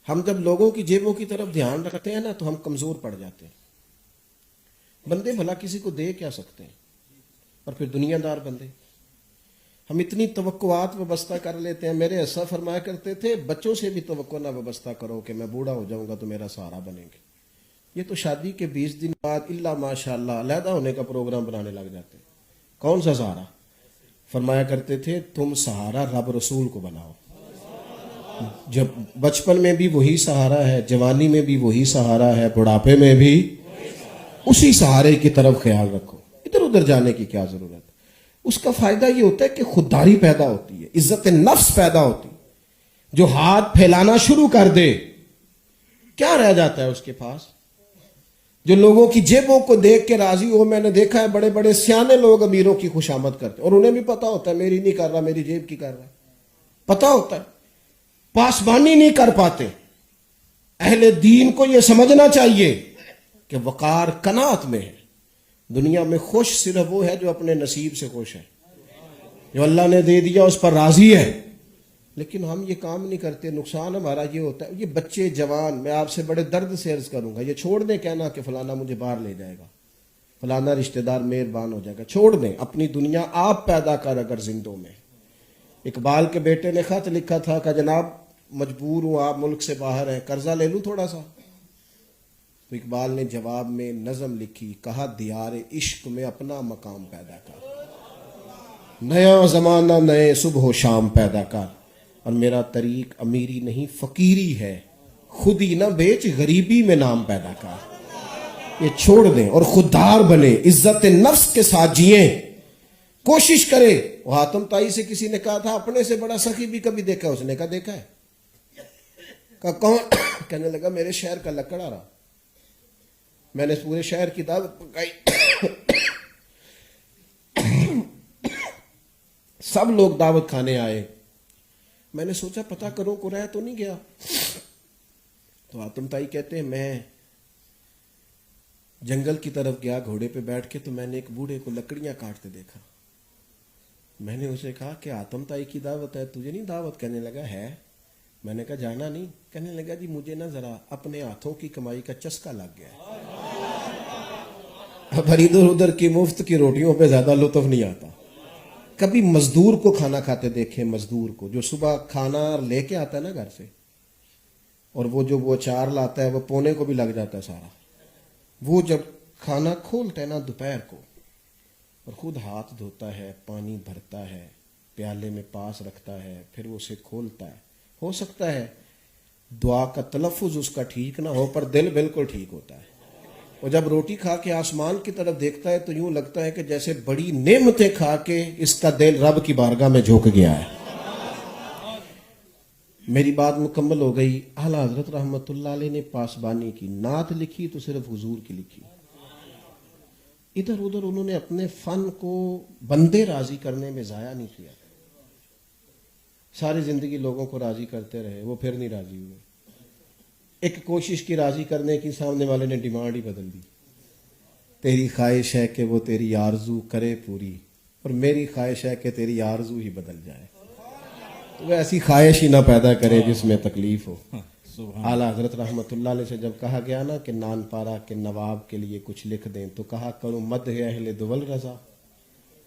ہم جب لوگوں کی جیبوں کی طرف دھیان رکھتے ہیں نا تو ہم کمزور پڑ جاتے ہیں. بندے بھلا کسی کو دے کیا سکتے ہیں، اور پھر دنیا دار بندے. ہم اتنی توقعات وابستہ کر لیتے ہیں. میرے اسا فرمایا کرتے تھے بچوں سے بھی توقع نہ وابستہ کرو کہ میں بوڑھا ہو جاؤں گا تو میرا سہارا بنیں گے. یہ تو شادی کے 20 دن بعد اللہ ماشاء اللہ علیحدہ ہونے کا پروگرام بنانے لگ جاتے ہیں. کون سا سہارا؟ فرمایا کرتے تھے تم سہارا رب رسول کو بناؤ. جب بچپن میں بھی وہی سہارا ہے، جوانی میں بھی وہی سہارا ہے، بڑھاپے میں بھی اسی سہارے کی طرف خیال رکھو. ادھر ادھر جانے کی کیا ضرورت ہے؟ اس کا فائدہ یہ ہوتا ہے کہ خودداری پیدا ہوتی ہے، عزت نفس پیدا ہوتی ہے. جو ہاتھ پھیلانا شروع کر دے کیا رہ جاتا ہے اس کے پاس؟ جو لوگوں کی جیبوں کو دیکھ کے راضی ہو. میں نے دیکھا ہے بڑے بڑے سیانے لوگ امیروں کی خوشامد کرتے اور انہیں بھی پتا ہوتا ہے میری نہیں کر رہا، میری جیب کی کر رہا ہے. پتا ہوتا ہے، پاسبانی نہیں کر پاتے. اہل دین کو یہ سمجھنا چاہیے کہ وقار قناعت میں ہے. دنیا میں خوش صرف وہ ہے جو اپنے نصیب سے خوش ہے، جو اللہ نے دے دیا اس پر راضی ہے. لیکن ہم یہ کام نہیں کرتے. نقصان ہمارا یہ ہوتا ہے. یہ بچے جوان، میں آپ سے بڑے درد سے عرض کروں گا، یہ چھوڑ دیں کہنا کہ فلانا مجھے باہر لے جائے گا، فلانا رشتہ دار مہربان ہو جائے گا. چھوڑ دیں. اپنی دنیا آپ پیدا کر. اگر زندوں میں اقبال کے بیٹے نے خط لکھا تھا کہ جناب مجبور ہوں، آپ ملک سے باہر ہیں، قرضہ لے لوں تھوڑا سا. تو اقبال نے جواب میں نظم لکھی، کہا دیار عشق میں اپنا مقام پیدا کر، نیا زمانہ نئے صبح و شام پیدا کر. اور میرا طریق امیری نہیں فقیری ہے، خود ہی نہ بیچ غریبی میں نام پیدا کر. یہ چھوڑ دیں اور خوددار بنے، عزت نفس کے ساتھ جئیں. کوشش کرے. وہ حاتم طائی سے کسی نے کہا تھا اپنے سے بڑا سخی بھی کبھی دیکھا؟ اس نے کہا دیکھا ہے. کہا کون؟ کہنے لگا میرے شہر کا لکڑ آ رہا، میں نے پورے شہر کی دعوت پکائی، سب لوگ دعوت کھانے آئے. میں نے سوچا پتہ کروں کو رہ تو نہیں گیا. تو حاتم طائی کہتے ہیں میں جنگل کی طرف گیا گھوڑے پہ بیٹھ کے، تو میں نے ایک بوڑھے کو لکڑیاں کاٹتے دیکھا. میں نے اسے کہا کہ حاتم طائی کی دعوت ہے، تجھے نہیں دعوت؟ کہنے لگا ہے. میں نے کہا جانا نہیں؟ کہنے لگا جی مجھے نا ذرا اپنے ہاتھوں کی کمائی کا چسکا لگ گیا ہے، اب ادھر ادھر کی مفت کی روٹیوں پہ زیادہ لطف نہیں آتا. کبھی مزدور کو کھانا کھاتے دیکھیں، مزدور کو جو صبح کھانا لے کے آتا ہے نا گھر سے، اور وہ اچار لاتا ہے، وہ پونے کو بھی لگ جاتا ہے سارا. وہ جب کھانا کھولتا ہے نا دوپہر کو، اور خود ہاتھ دھوتا ہے، پانی بھرتا ہے، پیالے میں پاس رکھتا ہے، پھر وہ اسے کھولتا ہے. ہو سکتا ہے دعا کا تلفظ اس کا ٹھیک نہ ہو، پر دل بالکل ٹھیک ہوتا ہے. اور جب روٹی کھا کے آسمان کی طرف دیکھتا ہے تو یوں لگتا ہے کہ جیسے بڑی نعمتیں کھا کے اس کا دل رب کی بارگاہ میں جھک گیا ہے. میری بات مکمل ہو گئی. اعلیٰ حضرت رحمت اللہ علیہ نے پاسبانی کی. نعت لکھی تو صرف حضور کی لکھی. ادھر ادھر انہوں نے اپنے فن کو بندے راضی کرنے میں ضائع نہیں کیا. ساری زندگی لوگوں کو راضی کرتے رہے، وہ پھر نہیں راضی ہوئے. ایک کوشش کی راضی کرنے کی، سامنے والے نے ڈیمانڈ ہی بدل دی. تیری خواہش ہے کہ وہ تیری آرزو کرے پوری، اور میری خواہش ہے کہ تیری آرزو ہی بدل جائے. تو وہ ایسی خواہش ہی نہ پیدا کرے جس میں تکلیف ہو. اعلیٰ حضرت رحمت اللہ علیہ سے جب کہا گیا نا کہ نان پارا کے نواب کے لیے کچھ لکھ دیں، تو کہا کروں مدح اہل دول رضا،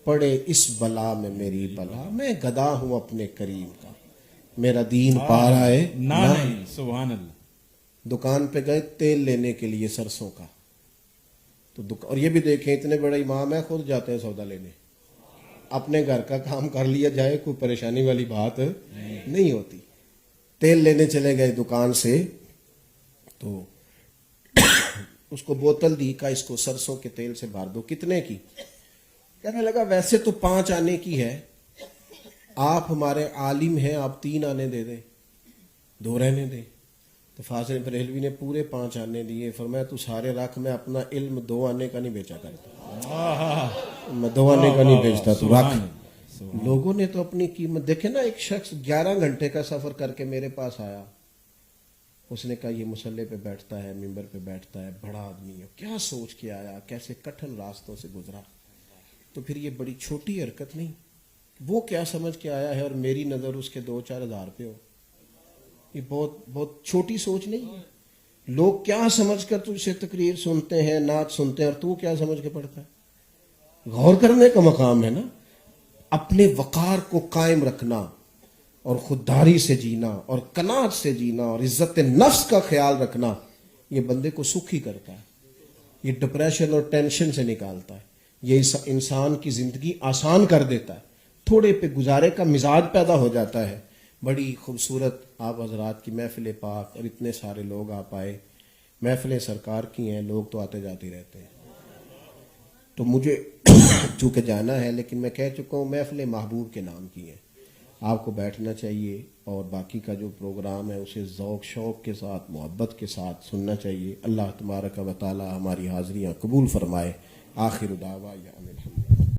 پڑے اس بلا میں میری بلا، میں گدا ہوں اپنے کریم کا، میرا دین پارا ہے نہیں. سبحان اللہ. دکان پہ گئے تیل لینے کے لیے سرسوں کا، تو اور یہ بھی دیکھیں اتنے بڑے امام ہیں، خود جاتے ہیں سودا لینے. اپنے گھر کا کام کر لیا جائے، کوئی پریشانی والی بات نہیں ہوتی. تیل لینے چلے گئے دکان سے، تو اس کو بوتل دی، کا اس کو سرسوں کے تیل سے بھر دو. کتنے کی؟ کہنے لگا ویسے تو 5 آنے کی ہے، آپ ہمارے عالم ہیں، آپ 3 آنے دے دیں، 2 رہنے دیں. تو فاضل بریلوی نے پورے 5 آنے دیے. فرمایا تو سارے رکھ، میں اپنا علم 2 آنے کا نہیں بیچا کرتا، میں 2 آنے کا نہیں بیچتا، تو رکھ. لوگوں نے تو اپنی قیمت دیکھے نا. ایک شخص 11 گھنٹے کا سفر کر کے میرے پاس آیا، اس نے کہا یہ مصلے پہ بیٹھتا ہے، ممبر پہ بیٹھتا ہے، بڑا آدمی ہے، کیا سوچ کے آیا، کیسے کٹھن راستوں سے گزرا. تو پھر یہ بڑی چھوٹی حرکت نہیں، وہ کیا سمجھ کے آیا ہے، اور میری نظر اس کے 2-4 ہزار پہ ہو. یہ بہت بہت چھوٹی سوچ نہیں ہے. لوگ کیا سمجھ کر تجھ سے تقریر سنتے ہیں، نعت سنتے ہیں، اور تو کیا سمجھ کے پڑھتا ہے؟ غور کرنے کا مقام ہے نا. اپنے وقار کو قائم رکھنا اور خودداری سے جینا اور قناعت سے جینا اور عزت نفس کا خیال رکھنا، یہ بندے کو سکھی کرتا ہے. یہ ڈپریشن اور ٹینشن سے نکالتا ہے. یہ انسان کی زندگی آسان کر دیتا ہے. تھوڑے پہ گزارے کا مزاج پیدا ہو جاتا ہے. بڑی خوبصورت آپ حضرات کی محفل پاک، اور اتنے سارے لوگ آپ آئے. محفلیں سرکار کی ہیں، لوگ تو آتے جاتے رہتے ہیں. تو مجھے چونکہ جانا ہے، لیکن میں کہہ چکا ہوں محفل محبوب کے نام کی ہے. آپ کو بیٹھنا چاہیے اور باقی کا جو پروگرام ہے اسے ذوق شوق کے ساتھ، محبت کے ساتھ سننا چاہیے. اللہ تبارک و تعالی ہماری حاضریاں قبول فرمائے. آخر دعوانا ان الحمد للہ.